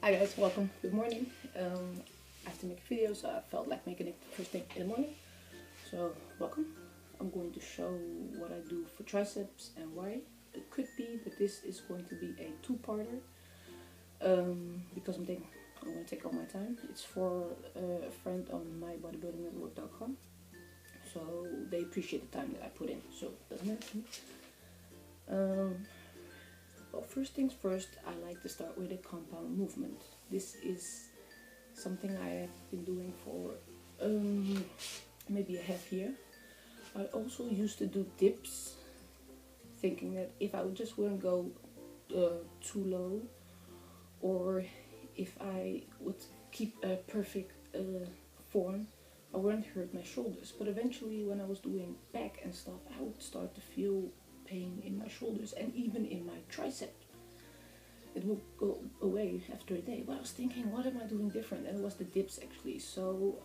Hi guys, welcome. Good morning. I have to make a video, so I felt like making it first thing in the morning. So welcome. I'm going to show what I do for triceps and why. It could be that this is going to be a two-parter because I'm going to take all my time. It's for a friend on mybodybuildingnetwork.com, so they appreciate the time that I put in. So it doesn't matter to me. Well, first things first, I like to start with a compound movement. This is something I have been doing for maybe a half year. I also used to do dips, thinking that if I just wouldn't go too low, or if I would keep a perfect form, I wouldn't hurt my shoulders. But eventually, when I was doing back and stuff, I would start to feel pain in my shoulders and even in my tricep. It will go away after a day, but I was thinking, what am I doing different? And it was the dips actually. So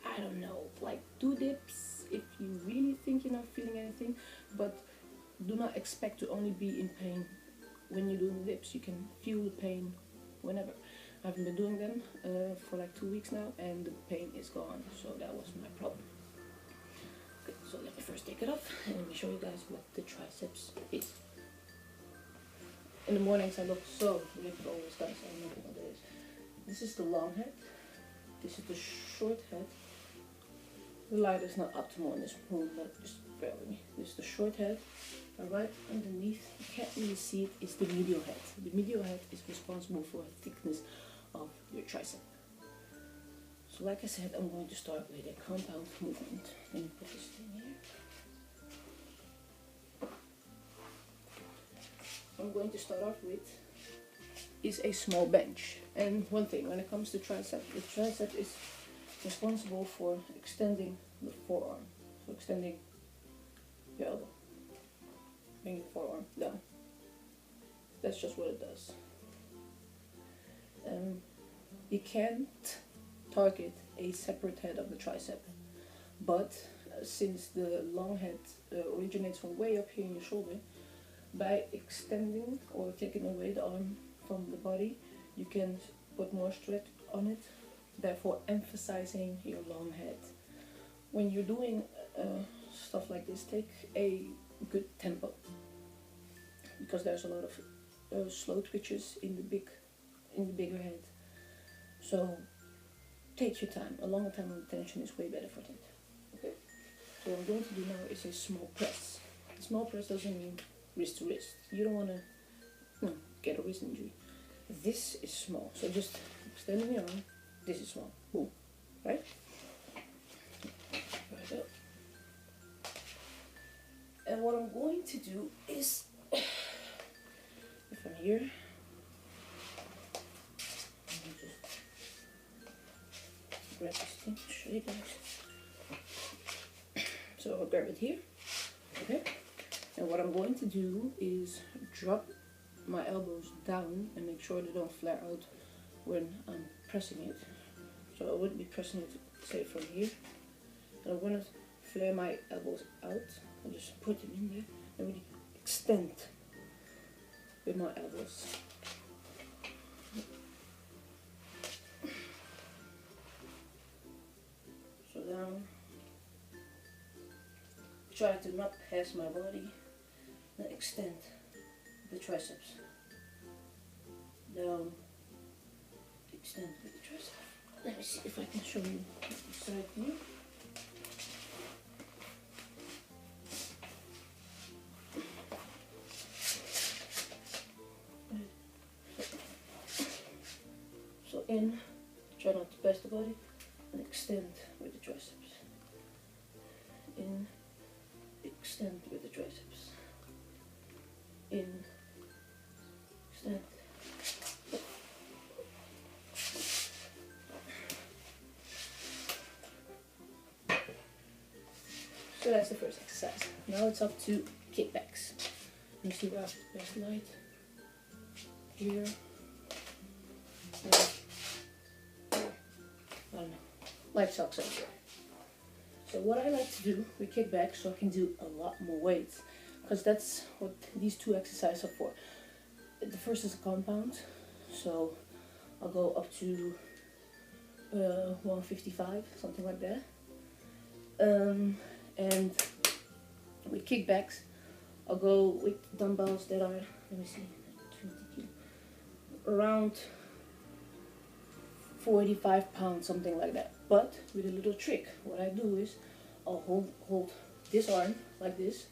I don't know, like, do dips if you really think you're not feeling anything, but do not expect to only be in pain when you're doing the dips. You can feel the pain whenever. I haven't been doing them for like 2 weeks now, and the pain is gone, so that was my problem. Okay, so let me first take it off and let me show you guys what the triceps is. In the mornings I look so ridiculous, guys. I don't know what it is. This is the long head. This is the short head. The light is not optimal in this room, but just bear with me. This is the short head. And right underneath, you can't really see it, is the medial head. The medial head is responsible for the thickness of your tricep. So like I said, I'm going to start with a compound movement. Let me put this thing here. I'm going to start off with is a small bench. And one thing, when it comes to tricep, the tricep is responsible for extending the forearm. So extending your elbow, bring your forearm down. That's just what it does. You can't target a separate head of the tricep, but since the long head originates from way up here in your shoulder, by extending or taking away the arm from the body, you can put more stretch on it, therefore emphasizing your long head. When you're doing stuff like this, take a good tempo, because there's a lot of slow twitches in the bigger head. So take your time. A longer time of attention is way better for that. Okay. So what I'm going to do now is a small press. A small press doesn't mean wrist to wrist. You don't want to get a wrist injury. This is small, so just extending your arm. This is small. Boom. Right? Right up. And what I'm going to do is, if I'm here, let me just grab this thing to show you guys. So I'll grab it here. Okay. And what I'm going to do is drop my elbows down and make sure they don't flare out when I'm pressing it. So I wouldn't be pressing it, say, from here. And I'm going to flare my elbows out and just put them in there and really extend with my elbows. So down. Try to not pass my body. Then extend the triceps. Down. Extend with the triceps. Let me see if I can show you the side view. So in, try not to pass the body, and extend with the triceps. In, extend with the triceps. In, extend. So that's the first exercise. Now it's up to kickbacks. Let me see where I have the best light. Here. I don't know. Light sucks over here. So what I like to do with kickbacks, so I can do a lot more weights, because that's what these two exercises are for. The first is a compound, so I'll go up to 155, something like that. And with kickbacks, I'll go with dumbbells that are, let me see, 20 kilo, around 45 pounds, something like that. But with a little trick, what I do is I'll hold this arm like this,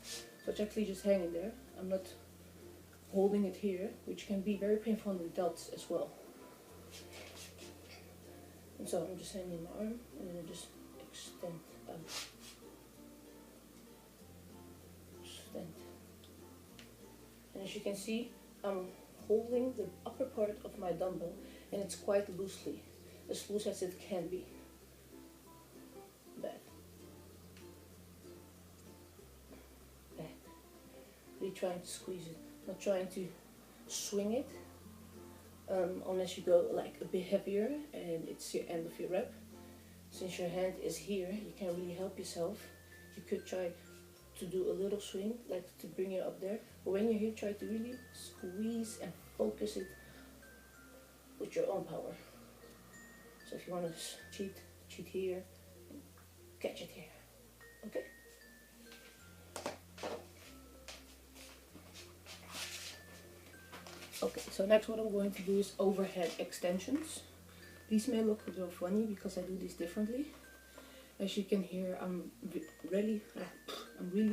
so it's actually just hanging there. I'm not holding it here, which can be very painful on the delts as well. And so I'm just hanging my arm and then I just extend out. Extend. And as you can see, I'm holding the upper part of my dumbbell and it's quite loosely, as loose as it can be. Back. Back. Really trying to squeeze it, not trying to swing it. Unless you go like a bit heavier and it's your end of your rep. Since your hand is here, you can't really help yourself. You could try to do a little swing, like to bring it up there. But when you're here, try to really squeeze and focus it with your own power. So if you want to cheat here, and catch it here. Okay? Okay, so next what I'm going to do is overhead extensions. These may look a little funny because I do these differently. As you can hear, I'm really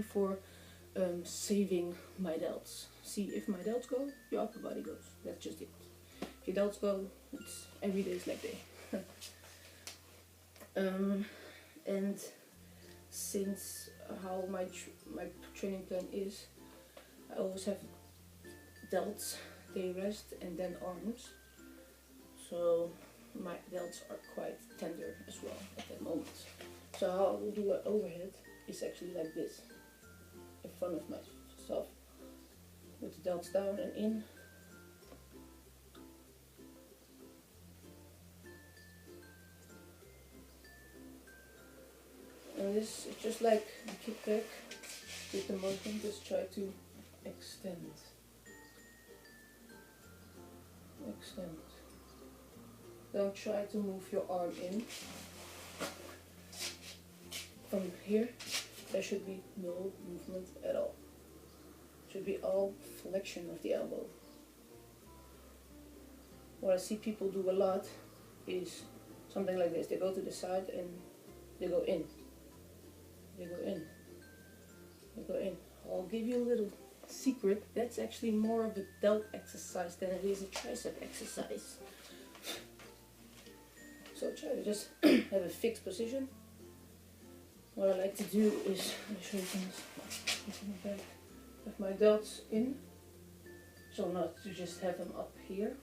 for saving my delts. See, if my delts go, your upper body goes. That's just it. If your delts go, it's every day is leg day. And since how my training plan is, I always have delts. They rest and then arms, so my delts are quite tender as well at that moment. So how I will do an overhead is actually like this, in front of myself, with the delts down and in. And this is just like the kickback with the motion, just try to extend. Extend. Don't try to move your arm in. From here, there should be no movement at all. It should be all flexion of the elbow. What I see people do a lot is something like this. They go to the side and they go in. They go in. They go in. I'll give you a little secret. That's actually more of a delt exercise than it is a tricep exercise. So try to just have a fixed position. What I like to do is, let me show you things. Have my delts in, so not to just have them up here,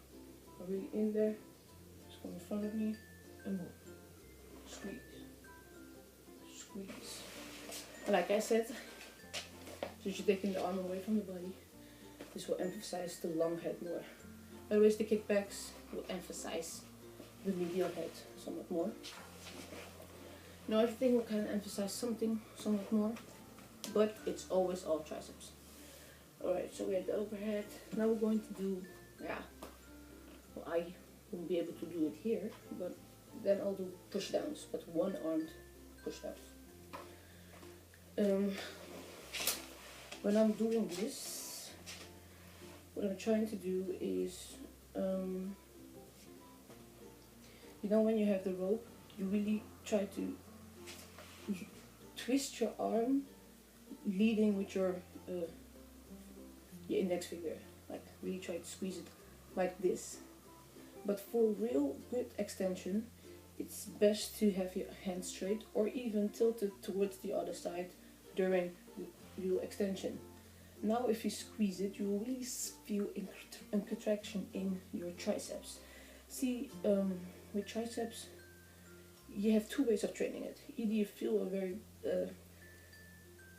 but really in there. Just come in front of me and move. Squeeze, squeeze. And like I said, since you're taking the arm away from the body, this will emphasize the long head more. Otherwise, the kickbacks will emphasize the medial head somewhat more. Now everything will kind of emphasize something somewhat more, but it's always all triceps. Alright, so we have the overhead. Now we're going to do, well, I won't be able to do it here, but then I'll do push downs, but one-armed push downs. When I'm doing this, what I'm trying to do is, you know, when you have the rope, you really try to twist your arm, leading with your index finger, like really try to squeeze it like this. But for real good extension, it's best to have your hand straight or even tilted towards the other side during real extension. Now if you squeeze it, you will really feel a contraction in your triceps. See, with triceps, you have two ways of training it. Either you feel a very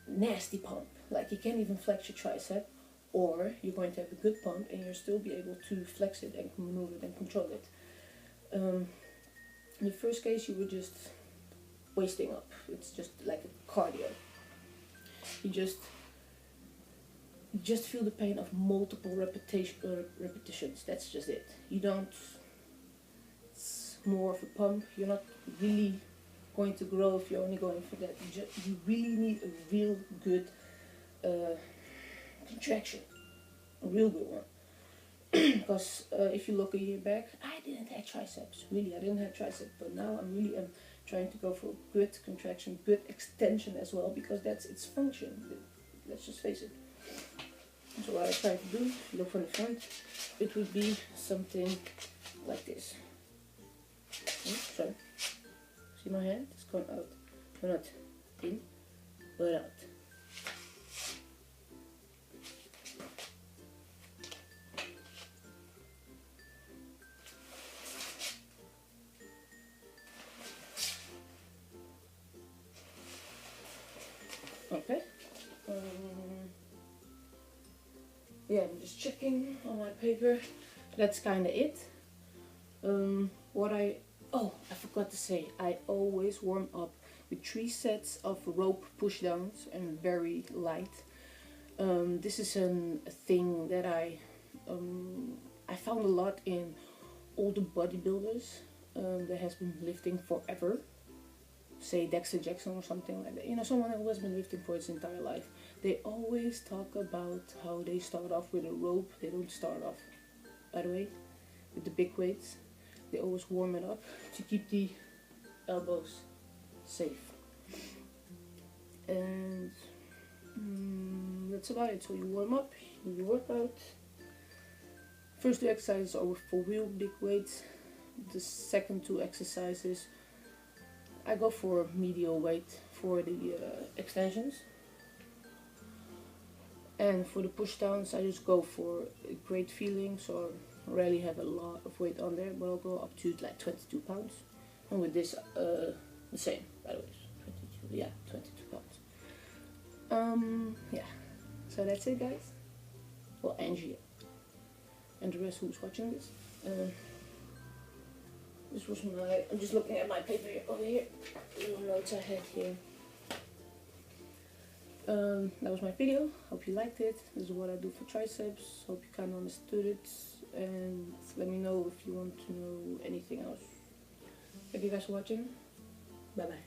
nasty pump, like you can't even flex your tricep, or you're going to have a good pump and you'll still be able to flex it and maneuver it and control it. In the first case, you were just wasting up. It's just like a cardio. You just feel the pain of multiple repetitions. That's just it. You don't more of a pump. You're not really going to grow if you're only going for that. You really need a real good contraction, a real good one. Because if you look a year back, I didn't have triceps. Really, I didn't have triceps. But now I'm really trying to go for good contraction, good extension as well, because that's its function. Let's just face it. So what I try to do, if you look from the front, it would be something like this. So, see my hand? It's going out. So not in, but out. Okay. Yeah, I'm just checking on my paper. That's kind of it. I forgot to say, I always warm up with 3 sets of rope push downs and very light. This is a thing that I found a lot in older bodybuilders that has been lifting forever. Say Dexter Jackson or something like that. You know, someone who has been lifting for his entire life. They always talk about how they start off with a rope. They don't start off, by the way, with the big weights. They always warm it up to keep the elbows safe. And that's about it. So you warm up, you work out. First 2 exercises are for real big weights. The second 2 exercises, I go for medium weight for the extensions. And for the push downs, I just go for a great feeling. So I rarely have a lot of weight on there, but I'll go up to like 22 pounds. And with this, the same, by the way, 22 pounds. Yeah, so that's it, guys. Well, Angie and the rest who's watching this. This was I'm just looking at my paper over here, little notes I had here. That was my video. Hope you liked it. This is what I do for triceps. Hope you kind of understood it, and let me know if you want to know anything else. Thank you guys for watching. Bye bye.